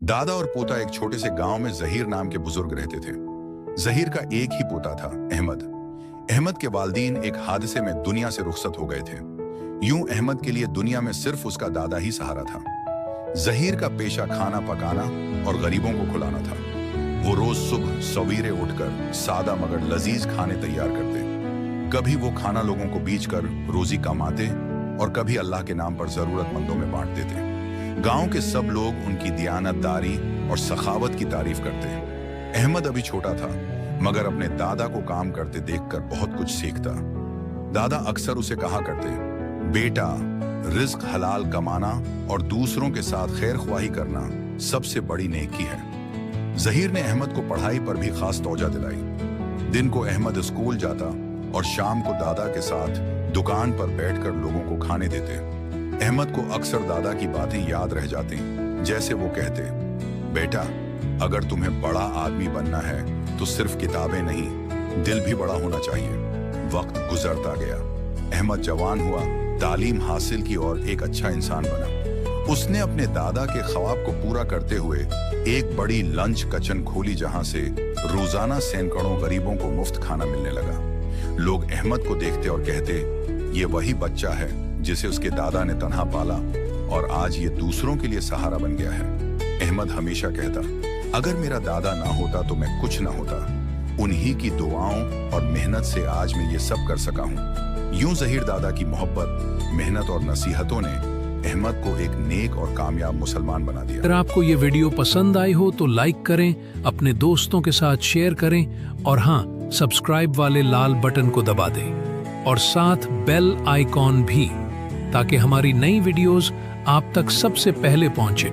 दादा और पोता एक छोटे से गांव में जहीर नाम के बुजुर्ग रहते थे। जहीर का एक ही पोता था, अहमद। अहमद के वालिदैन एक हादसे में दुनिया से रुखसत हो गए थे। यूं अहमद के लिए दुनिया में सिर्फ उसका दादा ही सहारा था। जहीर का पेशा खाना पकाना और गरीबों को खिलाना था। वो रोज सुबह सवेरे उठकर सादा मगर लजीज खाने तैयार करते। कभी वो खाना लोगों को बेच कर रोजी कमाते और कभी अल्लाह के नाम पर जरूरतमंदों में बांट देते। गांव के सब लोग उनकी दियानतदारी और सखावत की तारीफ करते। अहमद अभी छोटा था मगर अपने दादा को काम करते देखकर बहुत कुछ सीखता। दादा अक्सर उसे कहा करते, बेटा, रिज्क हलाल कमाना और दूसरों के साथ खैर ख्वाही करना सबसे बड़ी नेकी है। जहीर ने अहमद को पढ़ाई पर भी खास तवज्जो दिलाई। दिन को अहमद स्कूल जाता और शाम को दादा के साथ दुकान पर बैठकर लोगों को खाने देते। अहमद को अक्सर दादा की बातें याद रह जाती, जैसे वो कहते, बेटा, अगर तुम्हें बड़ा आदमी बनना है तो सिर्फ किताबें नहीं, दिल भी बड़ा होना चाहिए। वक्त गुजरता गया। अहमद जवान हुआ, तालीम हासिल की और एक अच्छा इंसान बना। उसने अपने दादा के ख्वाब को पूरा करते हुए एक बड़ी लंच किचन खोली, जहां से रोजाना सैकड़ों गरीबों को मुफ्त खाना मिलने लगा। लोग अहमद को देखते और कहते, ये वही बच्चा है जिसे उसके दादा ने तन्हा पाला और आज ये दूसरों के लिए सहारा बन गया है। अहमद हमेशा कहता, अगर मेरा दादा ना होता तो मैं कुछ ना होता। उन्हीं की दुआओं और मेहनत से आज मैं ये सब कर सका हूँ। यूं जहीर दादा की मोहब्बत, मेहनत और नसीहतों ने अहमद को एक नेक और कामयाब मुसलमान बना दिया। अगर आपको ये वीडियो पसंद आई हो तो लाइक करें, अपने दोस्तों के साथ शेयर करें और हाँ, सब्सक्राइब वाले लाल बटन को दबा दें और साथ बेल आइकॉन भी, ताकि हमारी नई वीडियोस आप तक सबसे पहले पहुंचे।